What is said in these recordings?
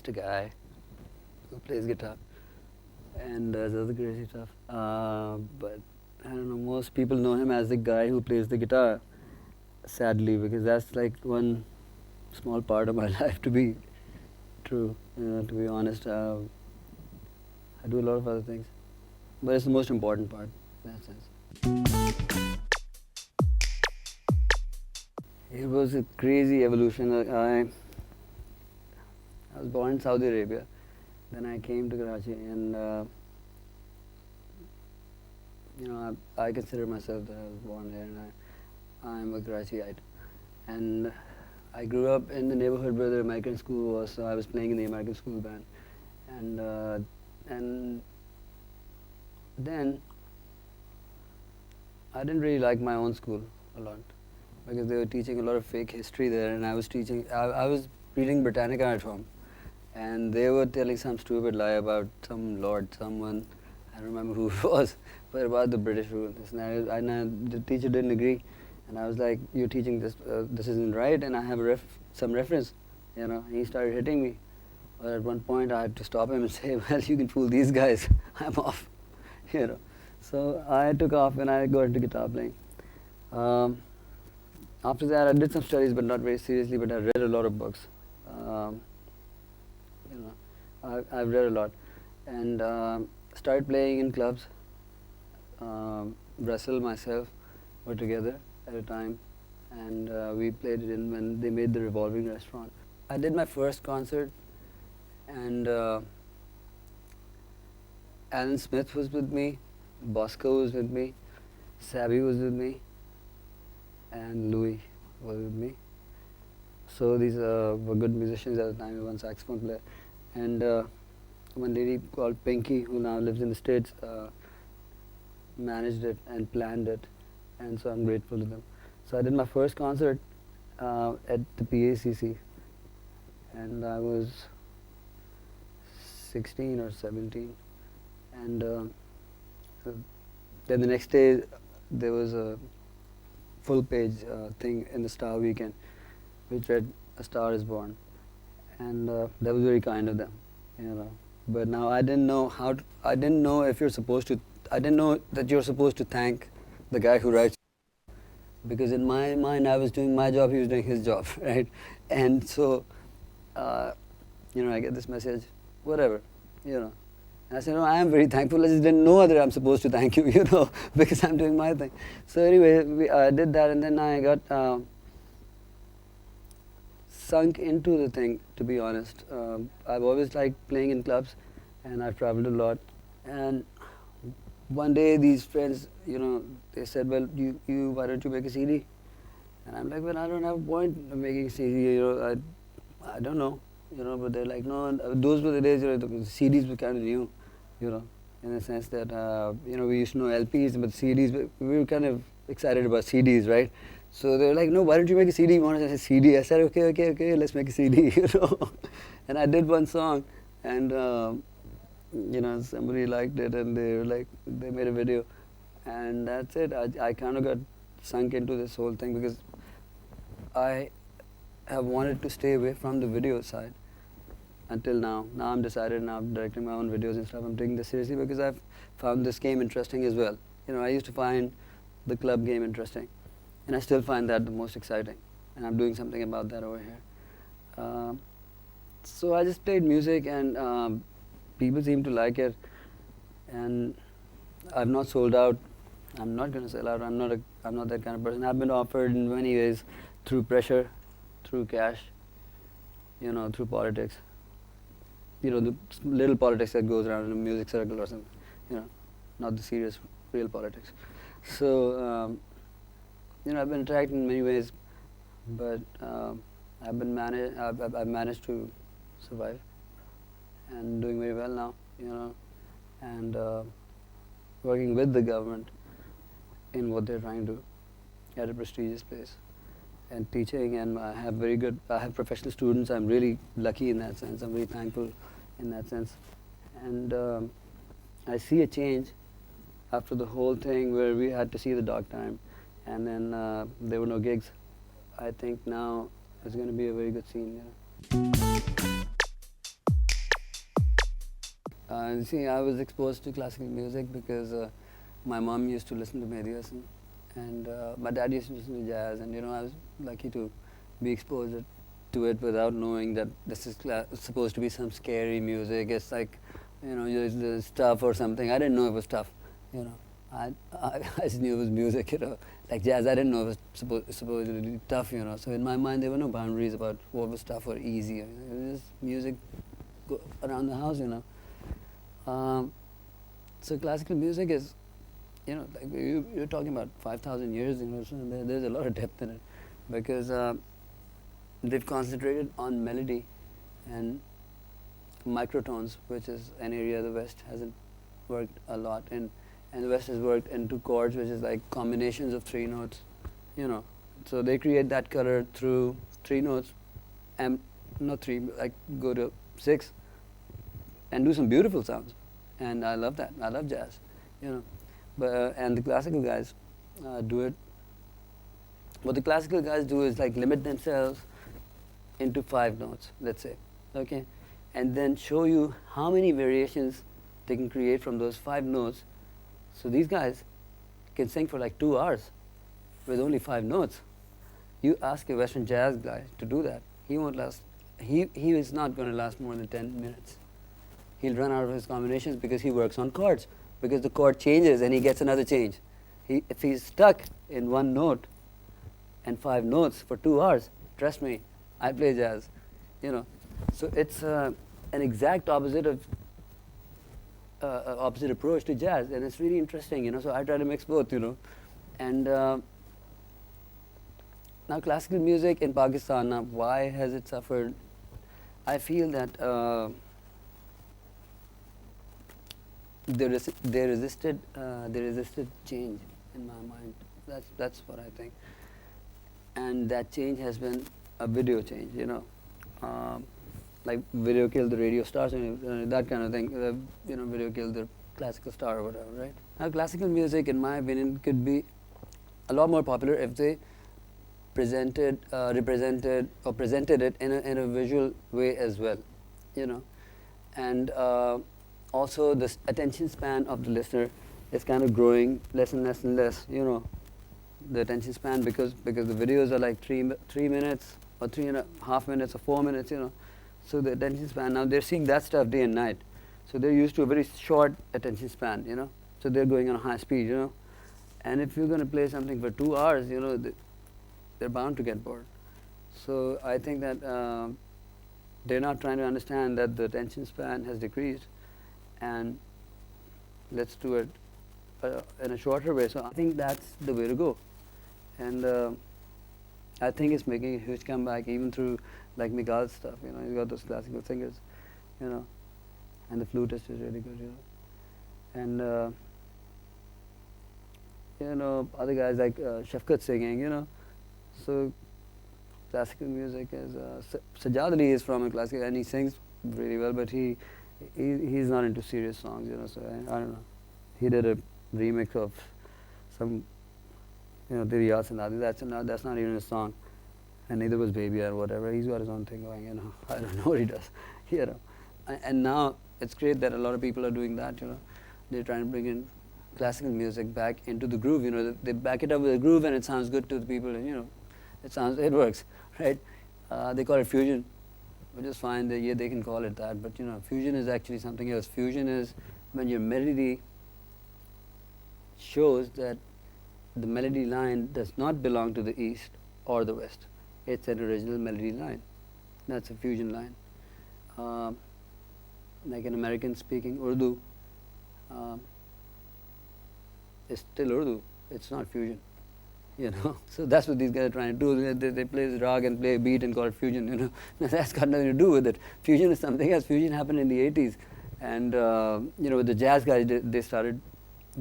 just a guy who plays guitar and does other crazy stuff. But I don't know, most people know him as the guy who plays the guitar, sadly, because that's like one small part of my life to be true, to be honest. I do a lot of other things, but it's the most important part in that sense. It was a crazy evolution. I was born in Saudi Arabia, then I came to Karachi, and I consider myself that I was born here, and I'm a Karachiite. And I grew up in the neighborhood where the American school was, so I was playing in the American school band. And then I didn't really like my own school a lot because they were teaching a lot of fake history there, and I was reading Britannica at home, and they were telling some stupid lie about some lord, someone, I don't remember who it was, but about the British rule. And the teacher didn't agree, and I was like, "You're teaching this, this isn't right," and I have some reference, And he started hitting me. But at one point, I had to stop him and say, "Well, you can fool these guys. I'm off." So I took off and I got into guitar playing. After that, I did some studies, but not very seriously. But I read a lot of books. I've read a lot, and started playing in clubs. Russell, myself, were together at a time, and we played it in when they made the revolving restaurant. I did my first concert, and Alan Smith was with me, Bosco was with me, Sabby was with me, and Louis was with me. So these were good musicians at the time. One saxophone player, and one lady called Pinky, who now lives in the States, managed it and planned it, and so I'm grateful to them. So I did my first concert at the PACC, and I was 16 or 17, and then the next day there was a full-page thing in the Star Weekend, which read "A Star Is Born," and that was very kind of them, But now I didn't know I didn't know if you're supposed to. I didn't know that you're supposed to thank the guy who writes, because in my mind I was doing my job, he was doing his job, right? And so, I get this message, whatever, And I said, no, I am very thankful. I just didn't know that I'm supposed to thank you, because I'm doing my thing. So anyway, I did that, and then I got sunk into the thing, to be honest. I've always liked playing in clubs, and I've traveled a lot. And one day these friends, they said, well, why don't you make a CD? And I'm like, well, I don't have a point of making a CD, I don't know, but they're like, no, and those were the days, the CDs were kind of new, in the sense that, we used to know LPs, but CDs, we were kind of excited about CDs, right? So they were like, no, why don't you make a CD? You want to say CD? I said, okay, let's make a CD, And I did one song, and somebody liked it, and they made a video, and that's it. I kind of got sunk into this whole thing because I have wanted to stay away from the video side until now. Now I'm decided, now I'm directing my own videos and stuff. I'm taking this seriously because I've found this game interesting as well. I used to find the club game interesting, and I still find that the most exciting, and I'm doing something about that over here. So I just played music, and people seem to like it, and I've not sold out. I'm not going to sell out. I'm not that kind of person. I've been offered in many ways, through pressure, through cash, through politics. The little politics that goes around in a music circle or something, not the serious, real politics. So, I've been attacked in many ways, but I've managed to survive, and doing very well now, and working with the government in what they're trying to do at a prestigious place, and teaching, and I have professional students. I'm really lucky in that sense. I'm very thankful in that sense, and I see a change after the whole thing where we had to see the dark time, and then there were no gigs. I think now it's going to be a very good scene. See, I was exposed to classical music because my mom used to listen to Mediasan, and my dad used to listen to jazz, and I was lucky to be exposed to it without knowing that this is supposed to be some scary music. It's like, it's tough or something. I didn't know it was tough, you know. I just knew it was music, like jazz. I didn't know it was supposed to be tough, So in my mind, there were no boundaries about what was tough or easy. It was just music around the house. So classical music is, like you're talking about 5,000 years, so there's a lot of depth in it, because they've concentrated on melody and microtones, which is an area the West hasn't worked a lot in, and the West has worked into chords, which is like combinations of 3 notes, So they create that color through 3 notes, and not 3, like go to 6, and do some beautiful sounds. And I love that. I love jazz, But and the classical guys do it. What the classical guys do is like limit themselves into 5 notes, let's say, okay, and then show you how many variations they can create from those 5 notes. So these guys can sing for like 2 hours with only 5 notes. You ask a Western jazz guy to do that, he won't last. He is not going to last more than 10 minutes. He'll run out of his combinations because he works on chords. Because the chord changes and he gets another change. If he's stuck in 1 note and 5 notes for 2 hours, trust me, I play jazz, So it's an exact opposite approach to jazz, and it's really interesting, So I try to mix both, And now classical music in Pakistan, now why has it suffered? I feel that they resisted change in my mind. That's what I think, and that change has been a video change. Like video killed the radio stars and that kind of thing. Video killed the classical star or whatever, right? Now, classical music, in my opinion, could be a lot more popular if they presented it in a visual way as well, and also the attention span of the listener is kind of growing less and less and less, the attention span, because the videos are like 3 minutes or 3.5 minutes or 4 minutes, So the attention span, now they're seeing that stuff day and night. So they're used to a very short attention span, So they're going on a high speed, And if you're going to play something for 2 hours, they're bound to get bored. So I think that they're not trying to understand that the attention span has decreased, and let's do it in a shorter way. So I think that's the way to go, and I think it's making a huge comeback, even through like Miguel's stuff. He's got those classical singers, and the flutist is really good, and other guys like Shafkat singing, So classical music is Sajjad Ali is from a classical, and he sings really well, but he's not into serious songs, So I don't know. He did a remix of some, Diri Yasin. That's not even a song, and neither was Baby or whatever. He's got his own thing going, I don't know what he does, And now it's great that a lot of people are doing that, They're trying to bring in classical music back into the groove, They back it up with a groove, and it sounds good to the people, and it works, right? They call it fusion, which is fine. They can call it that, but fusion is actually something else. Fusion is when your melody shows that the melody line does not belong to the East or the West. It's an original melody line. That's a fusion line. Like an American speaking Urdu, it's still Urdu. It's not fusion. So that's what these guys are trying to do. They play the rag and play a beat and call it fusion. That's got nothing to do with it. Fusion is something else. Fusion happened in the 80s, and with the jazz guys, they started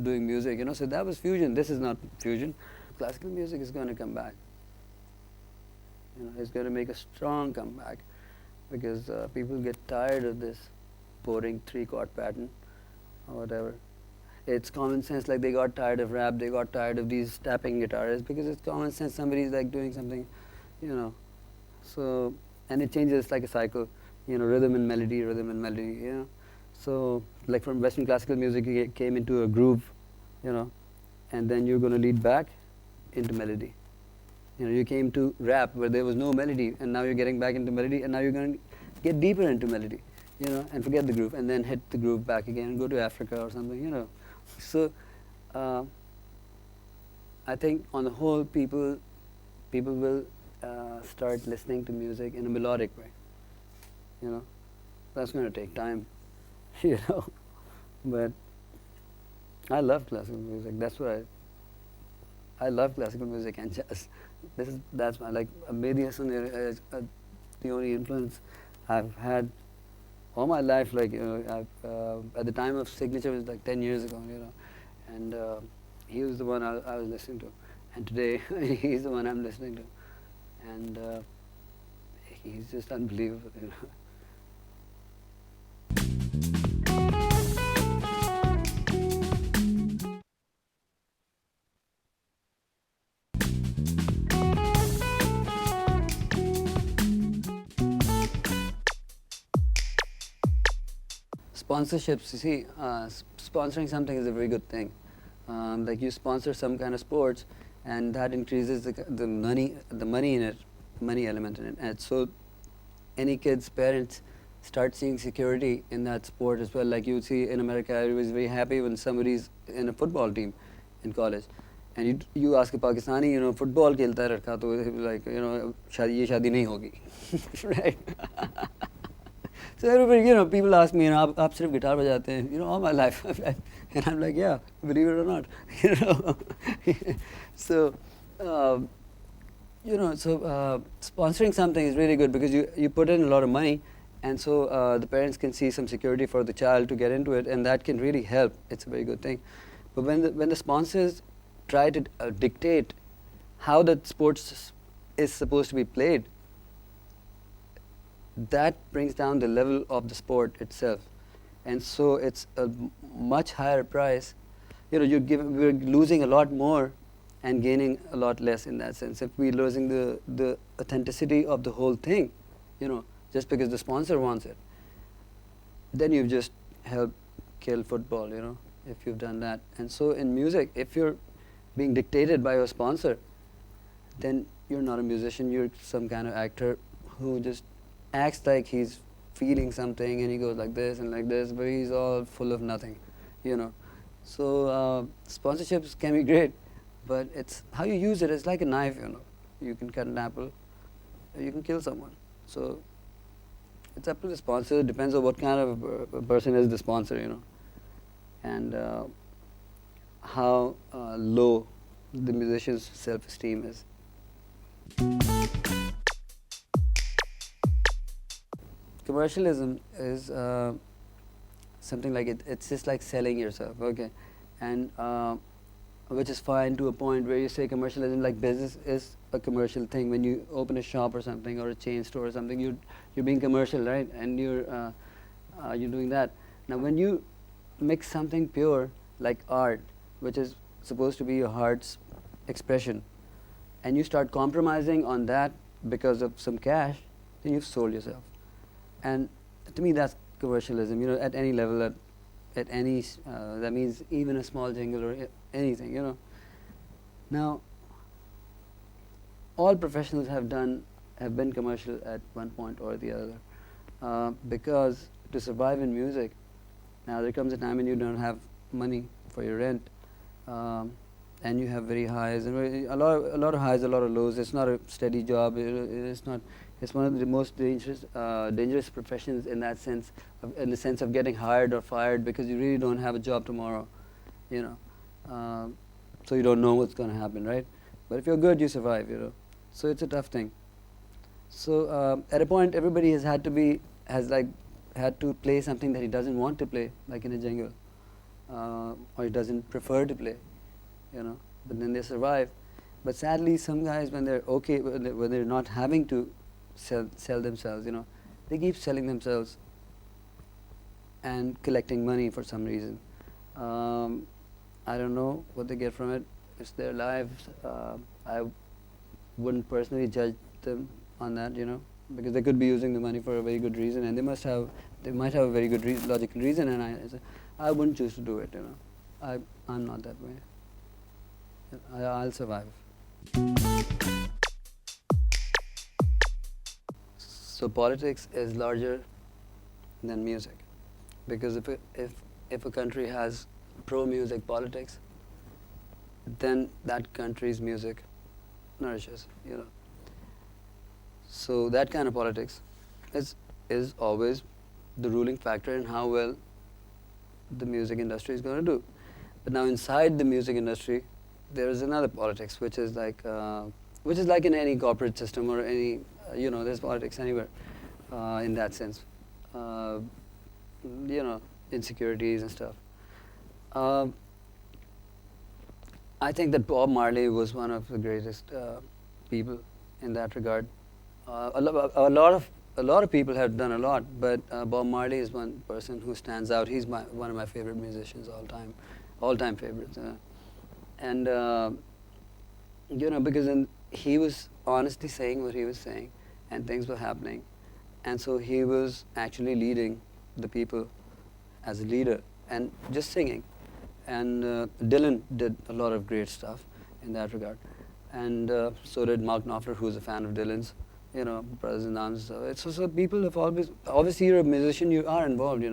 doing music. So that was fusion. This is not fusion. Classical music is going to come back. It's going to make a strong comeback, because people get tired of this boring 3-chord pattern or whatever. It's common sense. Like, they got tired of rap, they got tired of these tapping guitarists, because it's common sense. Somebody's like doing something, So, and it changes like a cycle, rhythm and melody, So, like from Western classical music, you came into a groove, you know, and then you're going to lead back into melody. You came to rap where there was no melody, and now you're getting back into melody, and now you're going to get deeper into melody, and forget the groove, and then hit the groove back again and go to Africa or something. So, uh, I think on the whole, people will start listening to music in a melodic way. You know, that's going to take time. you know, but I love classical music. That's why I love classical music and jazz. That's my like Mehdi Hasan is the only influence I've had all my life. Like at the time of Signature was like 10 years ago. And he was the one I was listening to, and today he's the one I'm listening to, and he's just unbelievable. Sponsorships, you see, sponsoring something is a very good thing. Like you sponsor some kind of sports, and that increases the money in it, money element in it. And so, any kid's parents start seeing security in that sport as well. Like you see in America, everybody's very happy when somebody's in a football team in college, and you ask a Pakistani, football खेलता है लड़का, तो like शादी ये शादी नहीं होगी, right? So everybody, people ask me, आप सिर्फ गिटार बजाते हैं, all my life, and I'm like, yeah, believe it or not, So, sponsoring something is really good because you put in a lot of money, and so the parents can see some security for the child to get into it, and that can really help. It's a very good thing. But when the sponsors try to dictate how the sports is supposed to be played, that brings down the level of the sport itself, and so it's a much higher price. We're losing a lot more and gaining a lot less in that sense. If we're losing the authenticity of the whole thing, just because the sponsor wants it, then you've just helped kill football, if you've done that. And so in music, if you're being dictated by your sponsor, then you're not a musician, you're some kind of actor who just acts like he's feeling something, and he goes like this and like this, but he's all full of nothing, So sponsorships can be great, but it's how you use it. It's like a knife, You can cut an apple, or you can kill someone. So it's up to the sponsor. It depends on what kind of a person is the sponsor, and how low the musician's self-esteem is. Commercialism is something like it's just like selling yourself, okay, and which is fine to a point where you say commercialism, like business is a commercial thing. When you open a shop or something, or a chain store or something, you're being commercial, right? And you're doing that. Now, when you mix something pure like art, which is supposed to be your heart's expression, and you start compromising on that because of some cash, then you've sold yourself. And to me, that's commercialism. At any level, at any that means even a small jingle or anything. Now, all professionals have been commercial at one point or the other, because to survive in music, now there comes a time when you don't have money for your rent, and you have very highs and a lot of highs, a lot of lows. It's not a steady job. It's not. It's one of the most dangerous professions in that sense, in the sense of getting hired or fired, because you really don't have a job tomorrow, so you don't know what's going to happen, right? But if you're good, you survive, So it's a tough thing. So at a point, everybody has had to play something that he doesn't want to play, like in a jingle, or he doesn't prefer to play, But then they survive. But sadly, some guys, when they're okay, when they're not having to sell themselves, they keep selling themselves and collecting money for some reason. I don't know what they get from it. It's their lives. I wouldn't personally judge them on that, because they could be using the money for a very good reason, and they might have a very good logical reason, and I wouldn't choose to do it. I'm not that way. I'll survive. So politics is larger than music, because if a country has pro-music politics, then that country's music nourishes. So that kind of politics is always the ruling factor in how well the music industry is going to do. But now inside the music industry, there is another politics, which is like in any corporate system or any there's politics anywhere in that sense. Insecurities and stuff. I think that Bob Marley was one of the greatest people in that regard. A lot of people have done a lot, but Bob Marley is one person who stands out. He's one of my favorite musicians all time favorites. And because he was honestly saying what he was saying, and things were happening, and so he was actually leading the people as a leader and just singing. And Dylan did a lot of great stuff in that regard, and so did Mark Knopfler, who's a fan of Dylan's. Brothers in Arms. So people have obviously you're a musician, you are involved,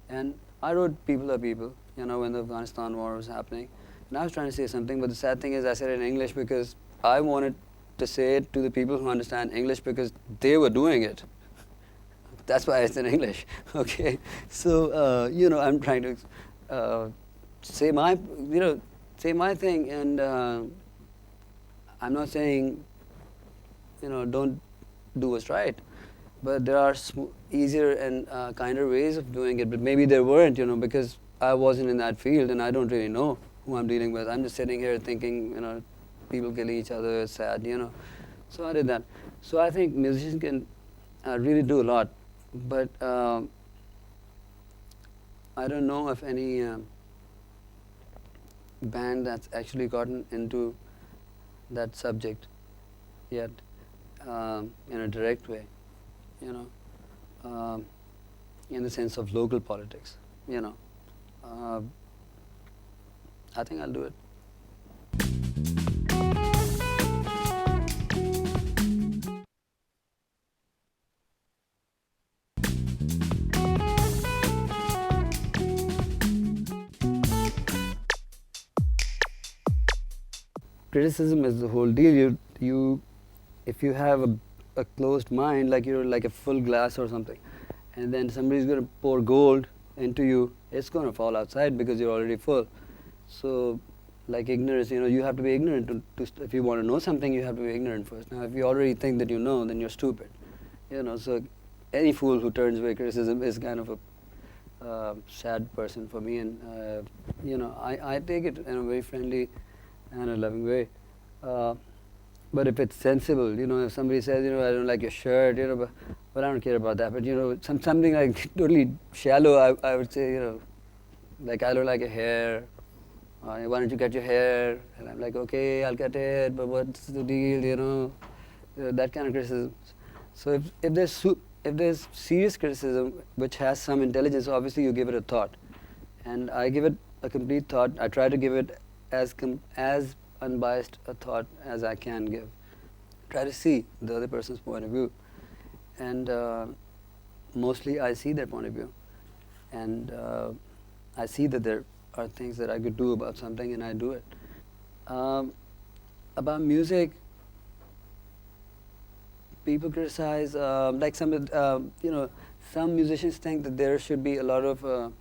And I wrote People Are People, when the Afghanistan war was happening. And I was trying to say something, but the sad thing is I said it in English because I wanted to say it to the people who understand English because they were doing it. That's why it's in English, okay? So, I'm trying to say my thing, and I'm not saying, don't do what's right, but there are easier and kinder ways of doing it, but maybe there weren't, because I wasn't in that field and I don't really know who I'm dealing with. I'm just sitting here thinking, people killing each other is sad, So I did that. So I think musicians can really do a lot, but I don't know of any band that's actually gotten into that subject yet. In a direct way, in the sense of local politics, I think I'll do it. Criticism is the whole deal. If you have a closed mind, like you're like a full glass or something, and then somebody's going to pour gold into you, it's going to fall outside because you're already full. So, like ignorance, you have to be ignorant if you want to know something, you have to be ignorant first. Now, if you already think that you know, then you're stupid. So any fool who turns away criticism is kind of a sad person for me, and I take it in a very friendly and a loving way. But if it's sensible, if somebody says, I don't like your shirt, but I don't care about that. But something like totally shallow, I would say, like I don't like your hair. Why don't you cut your hair? And I'm like, okay, I'll cut it, but what's the deal? That kind of criticism. So if there's serious criticism which has some intelligence, obviously you give it a thought, and I give it a complete thought. I try to give it as unbiased a thought as I can give. Try to see the other person's point of view, and mostly I see their point of view, and I see that there are things that I could do about something, and I do it. About music, people criticize, like some musicians think that there should be a lot of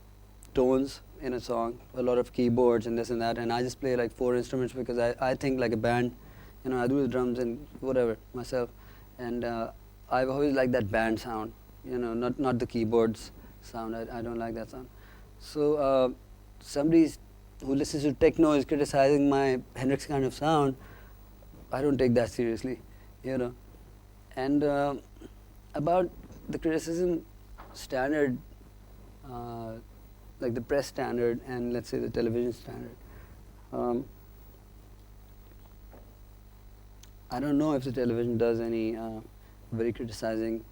tones in a song, a lot of keyboards and this and that, and I just play like 4 instruments because I think like a band. I do the drums and whatever myself, and I've always liked that band sound, not the keyboards sound. I don't like that sound. So somebody who listens to techno is criticizing my Hendrix kind of sound. I don't take that seriously, And about the criticism standard, like the press standard and let's say the television standard. I don't know if the television does any very criticizing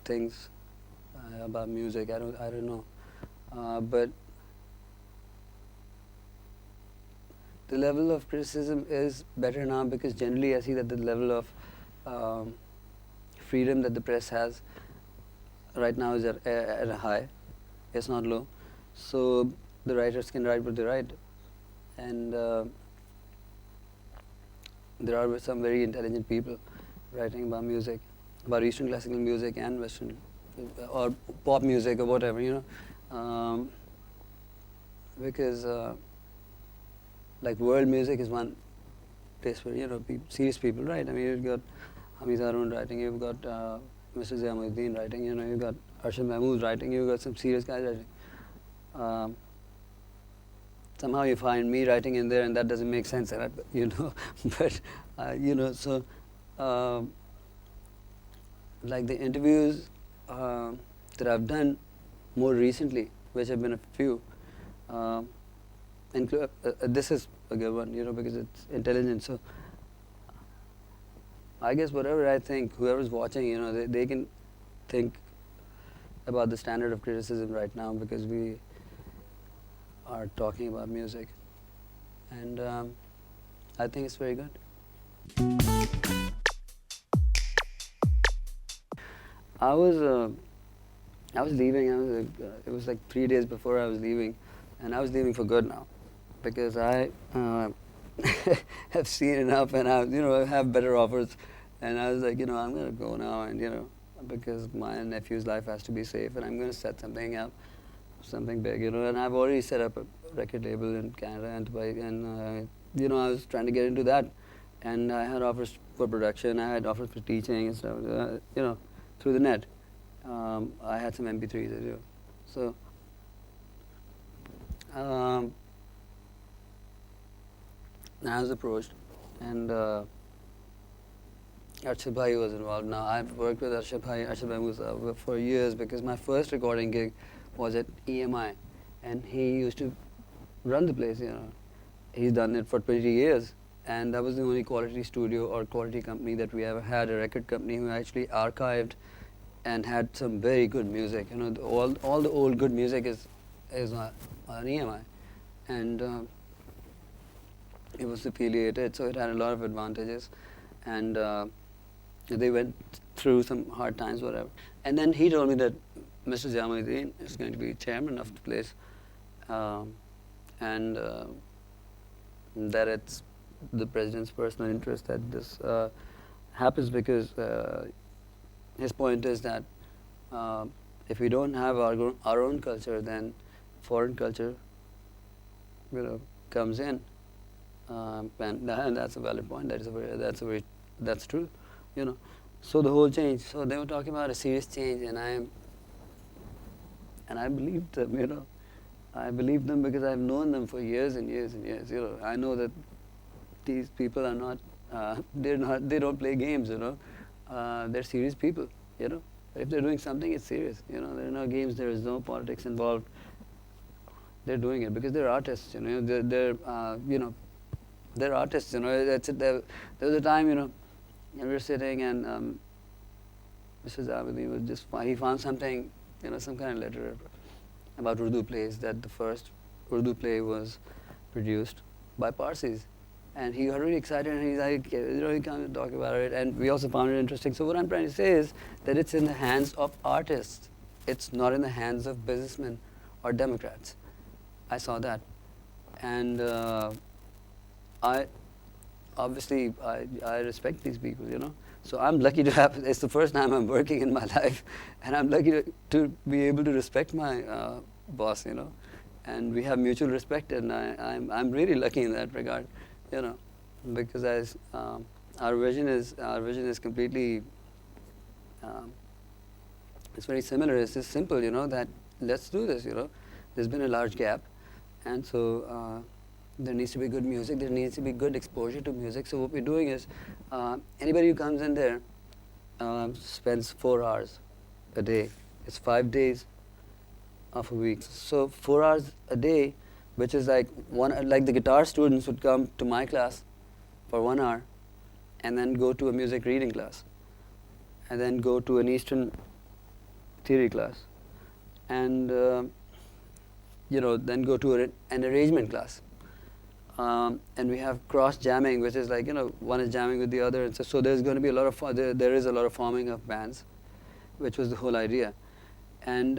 things about music. I don't know, but the level of criticism is better now because generally I see that the level of um, freedom that the press has right now is at a high. It's not low. So the writers can write what they write, and there are some very intelligent people writing about music, about Eastern classical music and Western, or pop music or whatever, because like world music is one place where serious people write. I mean, you've got Hamid Harun writing, you've got Mr. Ziamuddin writing, you've got Arshad Mahmood writing, you've got some serious guys writing. Somehow you find me writing in there, and that doesn't make sense, but so like the interviews that I've done more recently, which have been a few, this is a good one, because it's intelligent. So I guess whatever I think, whoever's watching, they can think about the standard of criticism right now, because we are talking about music, and I think it's very good. I was leaving. It was like 3 days before I was leaving, and I was leaving for good now, because I have seen enough, and I have better offers, and I was like, I'm gonna go now, and because my nephew's life has to be safe, and I'm gonna set something up, something big, and I've already set up a record label in Canada and Dubai, and I was trying to get into that, and I had offers for production, I had offers for teaching and stuff, through the net. I had some MP3s to do. So I was approached, and Arshad Bhai was involved. Now, I've worked with Arshad Bhai Musa for years, because my first recording gig was at EMI, and he used to run the place, He's done it for 20 years, and that was the only quality studio or quality company that we ever had, a record company who actually archived and had some very good music. All the old good music is on EMI, and it was affiliated, so it had a lot of advantages, and they went through some hard times, whatever. And then he told me that Mr. Ziamuddin is going to be chairman of the place, and that it's the president's personal interest that this happens, because his point is that if we don't have our own culture, then foreign culture comes in, and that's a valid point. That's true, So the whole change. So they were talking about a serious change, and I believed them. I believed them because I've known them for years and years and years. I know that these people are not. They don't play games. They're serious people. If they're doing something, it's serious. There are no games. There is no politics involved. They're doing it because they're artists. They're artists. That's it. There was a time, and we were sitting, and Mr. Zavadi was he found something, some kind of letter about Urdu plays, that the first Urdu play was produced by Parsis. And he got really excited, and he's like, he can't talk about it. And we also found it interesting. So what I'm trying to say is that it's in the hands of artists. It's not in the hands of businessmen or Democrats. I saw that. And I respect these people, So I'm lucky to have, it's the first time I'm working in my life, and I'm lucky to be able to respect my boss, And we have mutual respect, and I'm really lucky in that regard, because our vision is completely, it's very similar. It's just simple, that let's do this, There's been a large gap, and so there needs to be good music. There needs to be good exposure to music. So what we're doing is, anybody who comes in there spends 4 hours a day. It's 5 days of a week. So 4 hours a day, which is like the guitar students would come to my class for 1 hour, and then go to a music reading class and then go to an Eastern theory class, and then go to an arrangement class. And we have cross jamming, which is like, one is jamming with the other, and so there's going to be a lot of there is a lot of forming of bands, which was the whole idea. And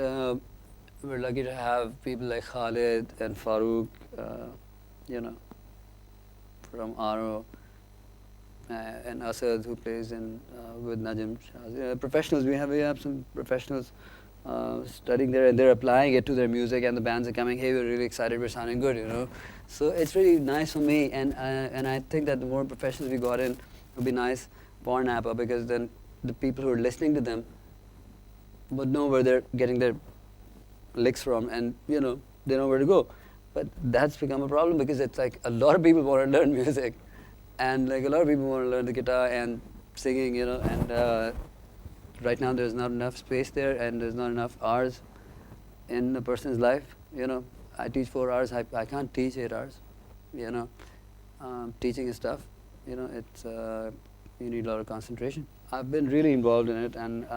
we're lucky to have people like Khalid and Farooq, from RO, and Asad, who plays with Najm Shah. Professionals, we have some professionals studying there, and they're applying it to their music, and the bands are coming, hey, we're really excited, we're sounding good, So it's really nice for me, and I think that the more professionals we got in, it would be nice for NAPA, because then the people who are listening to them would know where they're getting their licks from, and they know where to go. But that's become a problem, because it's like a lot of people want to learn music, and like a lot of people want to learn the guitar and singing, and right now there's not enough space there, and there's not enough hours in a person's life. I teach 4 hours. I can't teach 8 hours. Teaching is tough. It's you need a lot of concentration. I've been really involved in it, and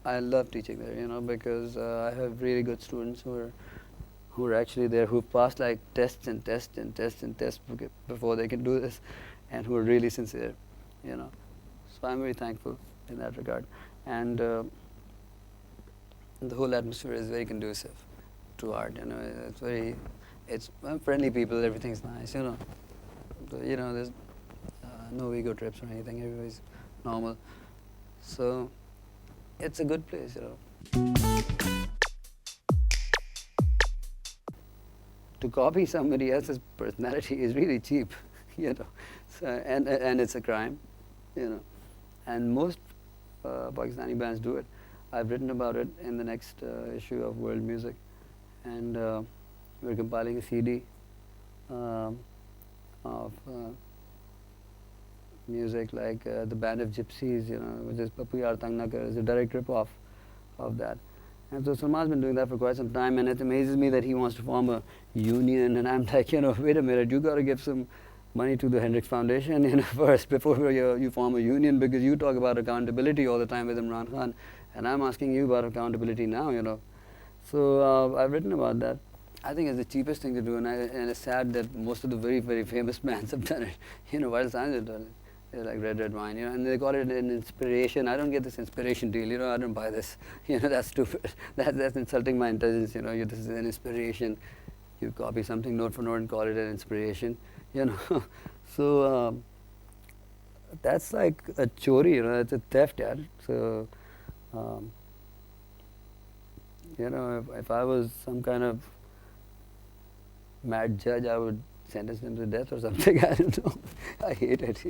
I love teaching there. Because I have really good students who are actually there, who've passed like tests and tests and tests and tests before they can do this, and who are really sincere. So I'm very thankful in that regard, and the whole atmosphere is very conducive to art. It's friendly people. Everything's nice. There's no ego trips or anything. Everybody's normal. So it's a good place. To copy somebody else's personality is really cheap. So, and it's a crime. And most Pakistani bands do it. I've written about it in the next issue of World Music, and we're compiling a CD of music like the Band of Gypsies, which is Papu Yaar Tang Na Kar, is a direct rip-off of that. And so Salman's been doing that for quite some time, and it amazes me that he wants to form a union, and I'm like, wait a minute, you got to give some money to the Hendrix Foundation, first, before you form a union, because you talk about accountability all the time with Imran Khan, and I'm asking you about accountability now, So I've written about that. I think it's the cheapest thing to do, and it's sad that most of the very, very famous bands have done it, while Sanjay have done it. They're like Red Wine, and they call it an inspiration. I don't get this inspiration deal, I don't buy this. That's stupid. That's insulting my intelligence, this is an inspiration. You copy something note for note and call it an inspiration. So that's like a chori, it's a theft, yeah. So if I was some kind of mad judge, I would sentence them to death or something. I don't know. I hate it.